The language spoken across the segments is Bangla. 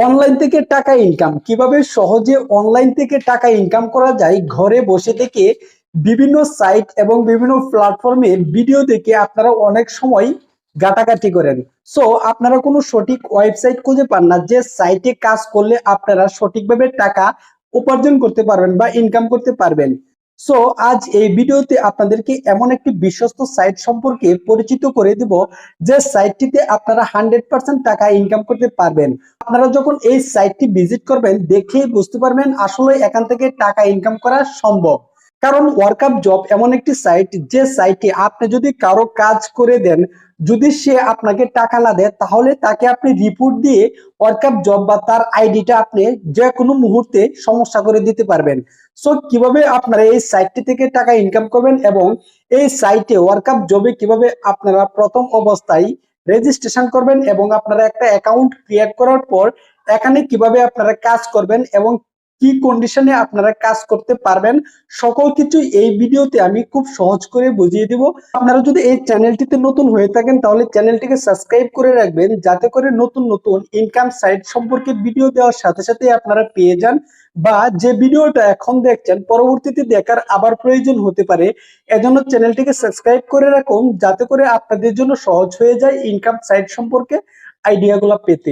অনলাইন থেকে টাকা ইনকাম কিভাবে সহজে অনলাইন থেকে টাকা ইনকাম করা যায় ঘরে বসে থেকে বিভিন্ন সাইট এবং বিভিন্ন প্ল্যাটফর্মে ভিডিও দেখে আপনারা অনেক সময় ঘাটাঘাটি করেন। সো আপনারা কোনো সঠিক ওয়েবসাইট খুঁজে পান না যে সাইটে কাজ করলে আপনারা সঠিকভাবে টাকা উপার্জন করতে পারবেন বা ইনকাম করতে পারবেন। সো আজ এই ভিডিওতে আপনাদেরকে এমন একটি বিশ্বস্ত সাইট সম্পর্কে পরিচিত করে দিব যে সাইটটিতে আপনারা 100% টাকা ইনকাম করতে পারবেন। আপনারা যখন এই সাইটটি ভিজিট করবেন দেখেই বুঝতে পারবেন আসলে এখান থেকে টাকা ইনকাম করা সম্ভব। কারণ ওয়ার্কআপ জব এমন একটি সাইট যে সাইটে আপনি যদি কারো কাজ করে দেন, যদি সে আপনাকে টাকা না দেয় তাহলে তাকে আপনি রিপোর্ট দিয়ে ওয়ার্কআপ জব বা তার আইডিটা আপনি যে কোনো মুহূর্তে সমস্যা করে দিতে পারবেন। সো কিভাবে আপনারা এই সাইটটি থেকে টাকা ইনকাম করবেন এবং এই সাইটে ওয়ার্কআপ জবে কিভাবে আপনারা প্রথম অবস্থায় রেজিস্ট্রেশন করবেন এবং আপনারা একটা অ্যাকাউন্ট ক্রিয়েট করার পর এখানে কিভাবে আপনারা কাজ করবেন এবং কি কন্ডিশনে আপনারা কাজ করতে পারবেন, সকল কিছু এই ভিডিওতে আমি খুব সহজ করে বুঝিয়ে দিব। আপনারা যদি এই চ্যানেলটিতে নতুন হয়ে থাকেন তাহলে চ্যানেলটিকে সাবস্ক্রাইব করে রাখবেন যাতে করে নতুন নতুন ইনকাম সাইট সম্পর্কে ভিডিও দেওয়ার সাথে সাথে আপনারা পেয়ে যান, বা যে ভিডিওটা এখন দেখছেন পরবর্তীতে দেখার আবার প্রয়োজন হতে পারে। এজন্য চ্যানেলটিকে সাবস্ক্রাইব করে রাখুন যাতে করে আপনাদের জন্য সহজ হয়ে যায় ইনকাম সাইট সম্পর্কে আইডিয়াগুলো পেতে।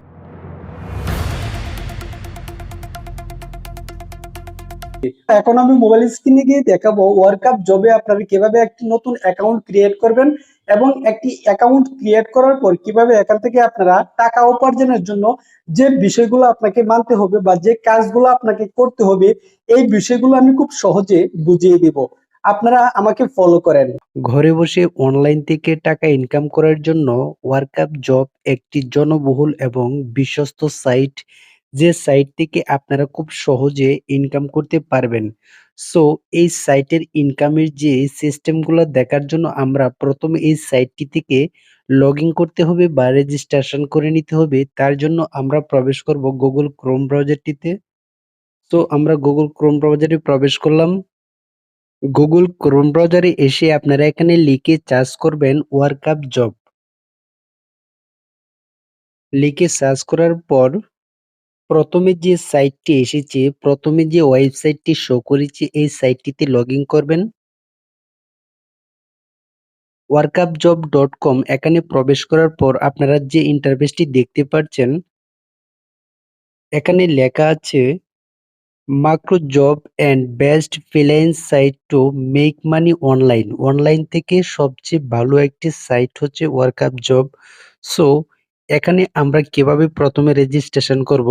এখন আমি মোবাইল স্ক্রিনে গিয়ে দেখাবো ওয়ার্কআপ জবে আপনারা কিভাবে একটি নতুন অ্যাকাউন্ট ক্রিয়েট করবেন এবং একটি অ্যাকাউন্ট ক্রিয়েট করার পর কিভাবে এখান থেকে আপনারা টাকা উপার্জনের জন্য যে বিষয়গুলো আপনাকে মানতে হবে বা যে কাজগুলো আপনাকে করতে হবে এই বিষয়গুলো আমি খুব সহজে বুঝিয়ে দিব। আপনারা আমাকে ফলো করেন। ঘরে বসে অনলাইন থেকে টাকা ইনকাম করার জন্য ওয়ার্কআপ জব একটি জনবহুল এবং বিশ্বস্ত সাইট, যে সাইট থেকে আপনারা খুব সহজে ইনকাম করতে পারবেন। সো এই সাইটের ইনকামের যে সিস্টেমগুলো দেখার জন্য আমরা প্রথমে এই সাইটটি থেকে লগ ইন করতে হবে বা রেজিস্ট্রেশন করে নিতে হবে। তার জন্য আমরা প্রবেশ করব গুগল ক্রোম ব্রাউজারটিতে। তো আমরা গুগল ক্রোম ব্রাউজারে প্রবেশ করলাম। গুগল ক্রোম ব্রাউজারে এসে আপনারা এখানে লিখে সার্চ করবেন ওয়ার্কআপ জব। লিখে সার্চ করার পর প্রথমে যে সাইটটি এসেছে, প্রথমে যে ওয়েবসাইটটি শো করেছে এই সাইটটিতে লগ ইন করবেন। workupjob.com এখানে প্রবেশ করার পর আপনারা যে ইন্টারফেসটি দেখতে পাচ্ছেন, এখানে লেখা আছে micro job and best freelance site to make money online. Online থেকে সবচেয়ে ভালো একটি সাইট হচ্ছে ওয়ার্কআপ জব। সো এখানে আমরা কিভাবে প্রথমে রেজিস্ট্রেশন করব,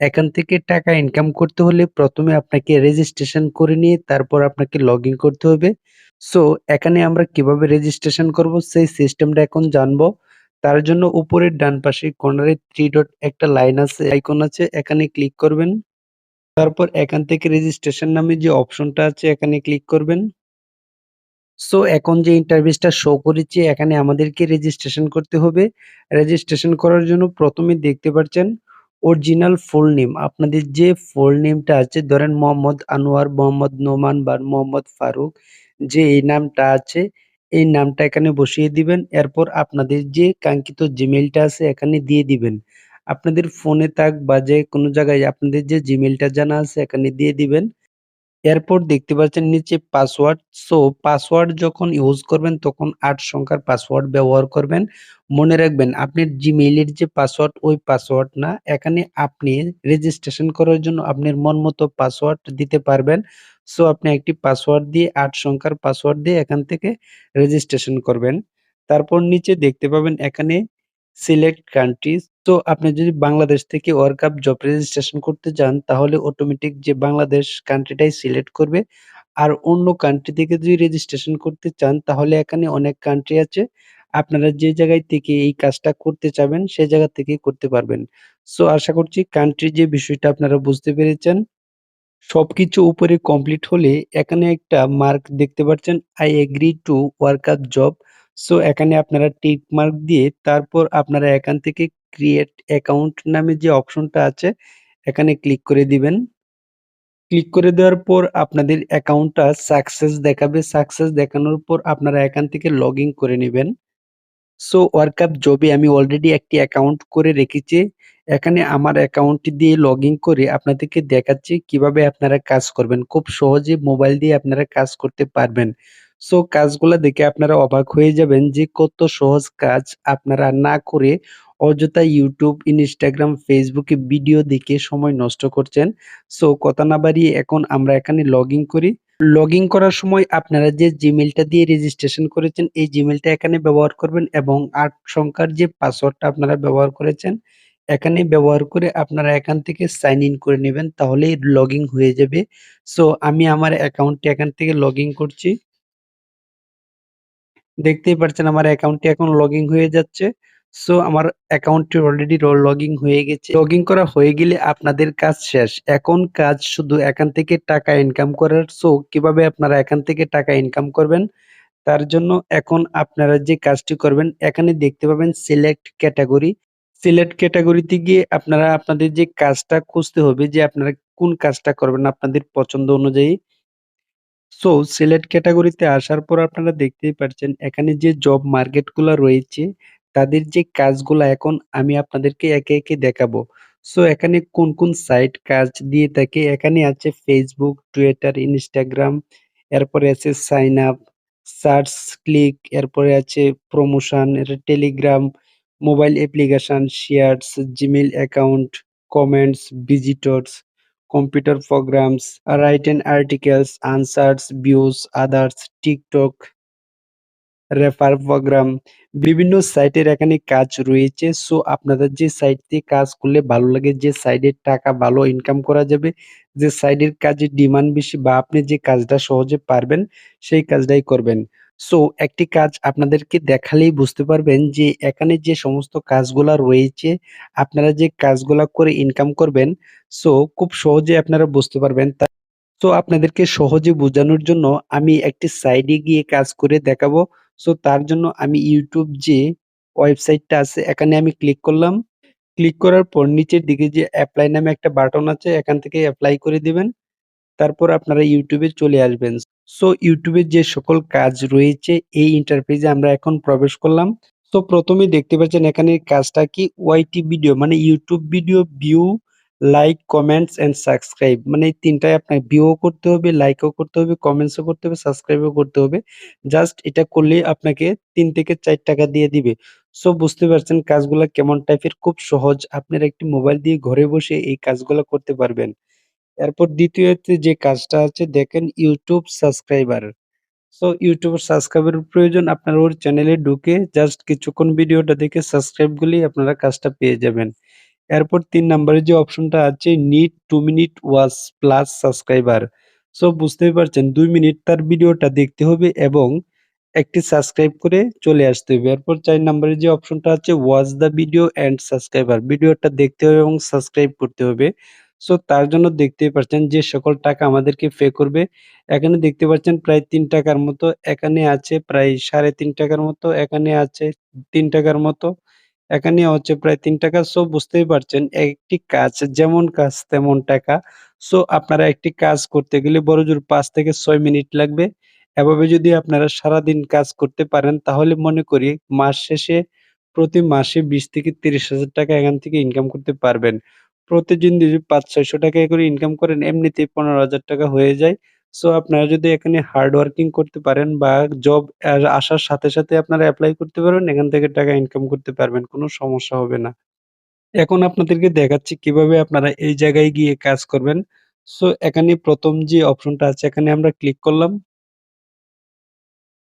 এখান থেকে টাকা ইনকাম করতে হলে প্রথমে আপনাকে রেজিস্ট্রেশন করে নিয়ে তারপর আপনাকে লগ ইন করতে হবে। সো এখানে আমরা কিভাবে রেজিস্ট্রেশন করব সেই সিস্টেমটা এখন জানবো। তার জন্য উপরের ডান পাশে কর্নারে থ্রি ডট একটা লাইন আছে, আইকন আছে, এখানে ক্লিক করবেন। তারপর এখান থেকে রেজিস্ট্রেশন নামে যে অপশনটা আছে এখানে ক্লিক করবেন। সো এখন যে ইন্টারফেসটা শো করেছে এখানে আমাদেরকে রেজিস্ট্রেশন করতে হবে। রেজিস্ট্রেশন করার জন্য প্রথমে দেখতে পাচ্ছেন অরিজিনাল ফুল নেম, আপনাদের যে ফুল নেমটা আছে, ধরেন মোহাম্মদ আনোয়ার, মোহাম্মদ নোমান বা মোহাম্মদ ফারুক, যে এই নামটা আছে এই নামটা এখানে বসিয়ে দিবেন। এরপর আপনাদের যে কাঙ্ক্ষিত জিমেইলটা আছে এখানে দিয়ে দিবেন। আপনাদের ফোনে থাক বা যে কোনো জায়গায় আপনাদের যে জিমেইলটা জানা আছে এখানে দিয়ে দিবেন। এরপর দেখতে পাচ্ছেন নিচে পাসওয়ার্ড। সো পাসওয়ার্ড যখন ইউজ করবেন তখন ৮ সংখ্যার পাসওয়ার্ড ব্যবহার করবেন। মনে রাখবেন আপনার জিমেইলের যে পাসওয়ার্ড ওই পাসওয়ার্ড না, এখানে আপনি রেজিস্ট্রেশন করার জন্য আপনার মন মতো পাসওয়ার্ড দিতে পারবেন। সো আপনি একটি পাসওয়ার্ড দিয়ে ৮ সংখ্যার পাসওয়ার্ড দিয়ে এখান থেকে রেজিস্ট্রেশন করবেন। তারপর নিচে দেখতে পাবেন এখানে সিলেক্ট কান্ট্রিজ। তো আপনি যদি বাংলাদেশ থেকে ওয়ার্কআপ জব রেজিস্ট্রেশন করতে চান তাহলে অটোমেটিক যে বাংলাদেশ কান্ট্রিটাই সিলেক্ট করবে। আর অন্য কান্ট্রি থেকে যদি রেজিস্ট্রেশন করতে চান তাহলে এখানে অনেক কান্ট্রি আছে, আপনারা যে জায়গায় থেকে এই কাজটা করতে চাবেন সেই জায়গা থেকেই করতে পারবেন। সো আশা করছি কান্ট্রির যে বিষয়টা আপনারা বুঝতে পেরেছেন। সবকিছু উপরে কমপ্লিট হলে এখানে একটা মার্ক দেখতে পাচ্ছেন, I agree to workup job. So এখানে আপনারা টিক মার্ক দিয়ে তারপর আপনারা এখান থেকে ক্রিয়েট অ্যাকাউন্ট নামে যে অপশনটা আছে এখানে ক্লিক করে দিবেন। ক্লিক করে দেওয়ার পর আপনাদের অ্যাকাউন্টটা সাকসেস দেখাবে। সাকসেস দেখানোর পর আপনারা এখান থেকে লগ ইন করে নেবেন। সো ওয়ার্কআপ জবে আমি অলরেডি একটি অ্যাকাউন্ট করে রেখেছি। এখানে আমার অ্যাকাউন্ট দিয়ে লগইন করে আপনাদেরকে দেখাচ্ছি কিভাবে আপনারা কাজ করবেন। খুব সহজে মোবাইল দিয়ে আপনারা কাজ করতে পারবেন। সো কাজগুলা দেখে আপনারা অবাক হয়ে যাবেন যে কত সহজ কাজ আপনারা না করে অযথা ইউটিউব, ইনস্টাগ্রাম, ফেসবুকে ভিডিও দেখে সময় নষ্ট করছেন। সো কথা না বাড়িয়ে এখন আমরা এখানে লগইন করি। লগইন করার সময় আপনারা যে জিমেইলটা দিয়ে রেজিস্ট্রেশন করেছেন এই জিমেইলটা এখানে ব্যবহার করবেন এবং ৮ সংখ্যার যে পাসওয়ার্ডটা আপনারা ব্যবহার করেছেন এখানে ব্যবহার করে আপনারা এখান থেকে সাইন ইন করে নেবেন, তাহলেই লগইন হয়ে যাবে। সো আমি আমার অ্যাকাউন্টটি এখান থেকে লগইন করছি। দেখতেই পাচ্ছেন আমার অ্যাকাউন্টটি এখন লগইন হয়ে যাচ্ছে। সো আমার অ্যাকাউন্টটি অলরেডি লগইন হয়ে গেছে। লগইন করা হয়ে গেলে আপনাদের কাজ শেষ। এখন কাজ শুধু এখান থেকে টাকা ইনকাম করার। সো কিভাবে আপনারা এখান থেকে টাকা ইনকাম করবেন? তার জন্য এখন আপনারা যে কাজটি করবেন এখানে দেখতে পাবেন সিলেক্ট ক্যাটাগরি। সিলেক্ট ক্যাটাগরিতে গিয়ে আপনারা আপনাদের যে কাজটা খুঁজতে হবে যে আপনারা কোন কাজটা করবেন আপনাদের পছন্দ অনুযায়ী। সো সিলেক্ট ক্যাটাগরিতে আসার পর আপনারা দেখতেই পাচ্ছেন এখানে যে জব মার্কেট গুলা রয়েছে তাদের যে কাজগুলা এখন আমি আপনাদেরকে একে একে দেখাবো। সো এখানে কোন কোন সাইট কাজ দিয়ে থাকে এখানে আছে ফেসবুক, টুইটার, ইনস্টাগ্রাম, এরপরে আছে সাইন আপ, সার্চ, ক্লিক, এরপরে আছে promotion, Telegram, mobile application, shares, Gmail account, comments, visitors, computer programs, written articles, answers, views, others, TikTok, refer program, বিভিন্ন সাইটের এখানে কাজ রয়েছে। সো আপনাদের যে সাইট দিয়ে কাজ করলে ভালো লাগে, যে সাইডের টাকা ভালো ইনকাম করা যাবে, যে সাইডের কাজের ডিমান্ড বেশি বা আপনি যে কাজটা সহজে পারবেন সেই কাজটাই করবেন। সো একটি কাজ আপনাদেরকে দেখালেই বুঝতে পারবেন যে এখানে যে সমস্ত কাজগুলা রয়েছে আপনারা যে কাজগুলা করে ইনকাম করবেন, সো খুব সহজে আপনারা বুঝতে পারবেন। সো আপনাদেরকে সহজে বোঝানোর জন্য আমি একটি সাইডে গিয়ে কাজ করে দেখাবো। সো তার জন্য আমি ইউটিউব যে ওয়েবসাইটটা আছে এখানে আমি ক্লিক করলাম। ক্লিক করার পর নিচের দিকে যে এপ্লাই নামে একটা বাটন আছে এখান থেকে এপ্লাই করে দিবেন। তারপর আপনারা ইউটিউবে চলে আসবেন। সো ইউটিউবের যে সকল কাজ রয়েছে এই ইন্টারফেসে আমরা এখন প্রবেশ করলাম। তো প্রথমেই দেখতে পাচ্ছেন এখানে কাজটা কি ওয়াইটি ভিডিও মানে YouTube video view, like, comments and subscribe মানে এই ৩ টায় আপনার ভিউও করতে হবে, লাইকও করতে হবে, কমেন্টসও করতে হবে, সাবস্ক্রাইবও করতে হবে। জাস্ট এটা করলেই আপনাকে ৩ থেকে ৪ টাকা দিয়ে দিবে। সো বুঝতে পারছেন কাজগুলা কেমন টাইপের, খুব সহজ। আপনার একটি মোবাইল দিয়ে ঘরে বসে এই কাজগুলা করতে পারবেন। এরপর দ্বিতীয়তে যে কাজটা আছে দেখেন ইউটিউব সাবস্ক্রাইবার। সো ইউটিউবের সাবস্ক্রাইবের প্রয়োজন আপনার ওর চ্যানেলে ঢুকে জাস্ট কিছুক্ষণ ভিডিওটা দেখে সাবস্ক্রাইব করলেই আপনারা কাজটা পেয়ে যাবেন। এরপর ৩ নাম্বারে যে অপশনটা আছে need 2 minute watch plus subscriber. So বুঝতেই পারছেন ২ মিনিট তার ভিডিওটা দেখতে হবে এবং একটি সাবস্ক্রাইব করে চলে আসতে হবে। এরপর ৪ নাম্বারে যে অপশনটা আছে watch the video and subscriber. ভিডিওটা দেখতে হবে এবং সাবস্ক্রাইব করতে হবে। সো তার জন্য দেখতেই পাচ্ছেন যে সকল টাকা আমাদেরকে পে করবে। এখানে দেখতে পাচ্ছেন প্রায় ৳৩ মতো, এখানে আছে প্রায় ৳৩.৫ মতো, এখানে আছে ৳৩ মতো, এখানে হচ্ছে প্রায় ৳৩। সো বুঝতেই পারছেন একটি কাজ যেমন কাজ তেমন টাকা। সো আপনারা একটি কাজ করতে গেলে বড়জোর ৫ থেকে ৬ মিনিট লাগবে। এভাবে যদি আপনারা সারাদিন কাজ করতে পারেন তাহলে মনে করি মাস শেষে প্রতি মাসে ২০ থেকে ৳৩০,০০০ এখান থেকে ইনকাম করতে পারবেন। প্রতিদিন যদি ৳৫০০-৬০০ করে ইনকাম করেন এমনিতেই ৳১৫,০০০ হয়ে যায়। সো আপনারা যদি এখানে হার্ড ওয়ার্কিং করতে পারেন বা জব আসার সাথে, সাথে আপনারা এপ্লাই করতে পারবেন, এখান থেকে টাকা ইনকাম করতে পারবেন। কোনো সমস্যা হবে না। এখন আপনাদেরকে দেখাচ্ছি কিভাবে আপনারা এই জায়গায় গিয়ে কাজ করবেন। সো এখানে ১ম যে অপশনটা আছে এখানে আমরা ক্লিক করলাম।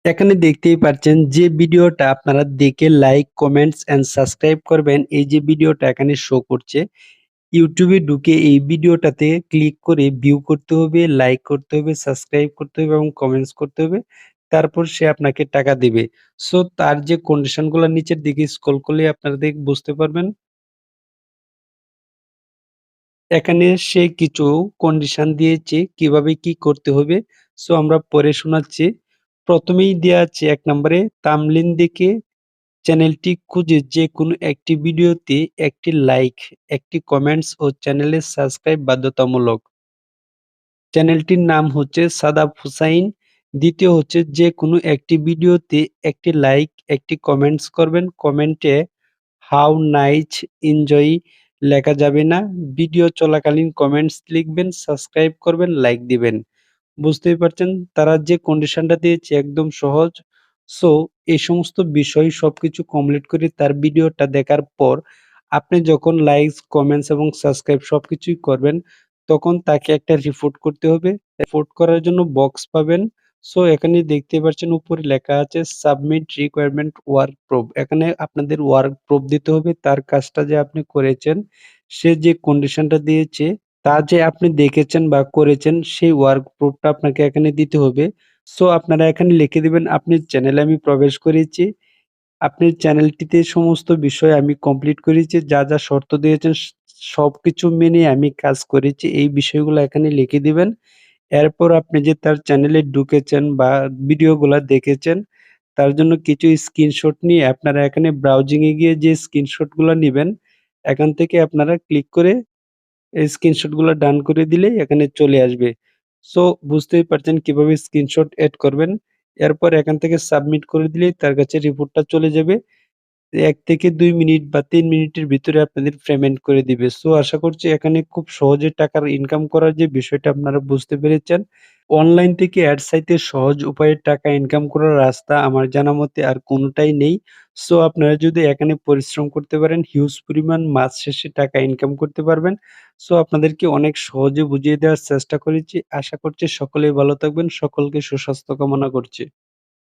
এখানে দেখতেই পাচ্ছেন যে ভিডিওটা আপনারা দেখে লাইক, কমেন্টস অ্যান্ড সাবস্ক্রাইব করবেন এই যে ভিডিওটা এখানে শো করছে। ইউটিউবে ঢুকে এই ভিডিওটাতে ক্লিক করে ভিউ করতে হবে, লাইক করতে হবে, সাবস্ক্রাইব করতে হবে এবং কমেন্টস করতে হবে। তারপর সে আপনাকে টাকা দিবে। সো তার যে কন্ডিশন গুলা নিচের দিকে স্ক্রল করলে আপনারা বুঝতে পারবেন। এখানে সে কিছু কন্ডিশন দিয়েছে কিভাবে কি করতে হবে। সো আমরা পড়ে শোনাচ্ছি। প্রথমেই দেয়া আছে ১ নম্বরে থাম্বনেইল দেখে চ্যানেলটি খুঁজে যেকোনো একটি ভিডিওতে একটি লাইক, একটি কমেন্টস ও চ্যানেলের সাবস্ক্রাইব বাধ্যতামূলক। চ্যানেলটির নাম হচ্ছে সাদাব হুসাইন। দ্বিতীয় হচ্ছে যেকোনো একটি ভিডিওতে একটি লাইক, একটি কমেন্টস করবেন। কমেন্টে হাউ নাইস এনজয় লেখা যাবে না। ভিডিও চলাকালীন কমেন্টস লিখবেন, সাবস্ক্রাইব করবেন, লাইক দিবেন। বুঝতেই পারছেন তারা যে কন্ডিশনটা দিয়েছে একদম সহজ। সো এই সমস্ত বিষয় সবকিছু কমপ্লিট করে তার ভিডিওটা দেখার পর আপনি যখন লাইকস, কমেন্টস এবং সাবস্ক্রাইব সবকিছুই করবেন, তখন তাকে একটা রিপোর্ট করতে হবে। রিপোর্ট করার জন্য বক্স পাবেন। সো এখানে দেখতে পাচ্ছেন উপরে লেখা আছে সাবমিট রিকোয়ারমেন্ট ওয়ার্ক প্রুফ। এখানে আপনাদের ওয়ার্ক প্রুফ দিতে হবে তার কাজটা যে আপনি করেছেন, সে যে কন্ডিশনটা দিয়েছে তা যে আপনি দেখেছেন বা করেছেন সেই ওয়ার্ক প্রুফটা আপনাকে এখানে দিতে হবে। সো আপনারা এখানে লিখে দিবেন আপনার চ্যানেলে আমি প্রবেশ করেছি। আপনার চ্যানেলটিতে সমস্ত বিষয় আমি কমপ্লিট করেছি। যা, যা শর্ত দিয়েছেন সবকিছু মেনে আমি কাজ করেছি। এই বিষয়গুলো এখানে লিখে দিবেন। এরপর আপনি যে তার চ্যানেলে ঢুকেছেন বা ভিডিওগুলা দেখেছেন, তার জন্য কিছু স্ক্রিনশট নিয়ে আপনারা এখানে ব্রাউজিং এ গিয়ে যে স্ক্রিনশটগুলা নিবেন, এখান থেকে আপনারা ক্লিক করে এই স্ক্রিনশটগুলো ডান করে দিলেই এখানে চলে আসবে। সো বুঝতেই পারছেন কিভাবে স্ক্রিনশট এড করবেন। এরপর এখান থেকে সাবমিট করে দিলেই তার কাছে রিপোর্টটা চলে যাবে। ১ থেকে ২ মিনিট বা ৩ মিনিটের ভিতরে আপনাদের পেমেন্ট করে দিবে। সো আশা করছি এখানে খুব সহজে টাকার ইনকাম করার যে বিষয়টা আপনারা বুঝতে পেরেছেন। অনলাইন থেকে এড চাইতে সহজ উপায়ে টাকা ইনকাম করার রাস্তা আমার জানা মতে আর কোনটাই নেই। সো আপনারা যদি এখানে পরিশ্রম করতে পারেন হিউজ পরিমাণ মাস শেষে টাকা ইনকাম করতে পারবেন। সো আপনাদেরকে অনেক সহজে বুঝিয়ে দেওয়ার চেষ্টা করেছি। আশা করছি সকলেই ভালো থাকবেন। সকলকে সুস্বাস্থ্য কামনা করছি।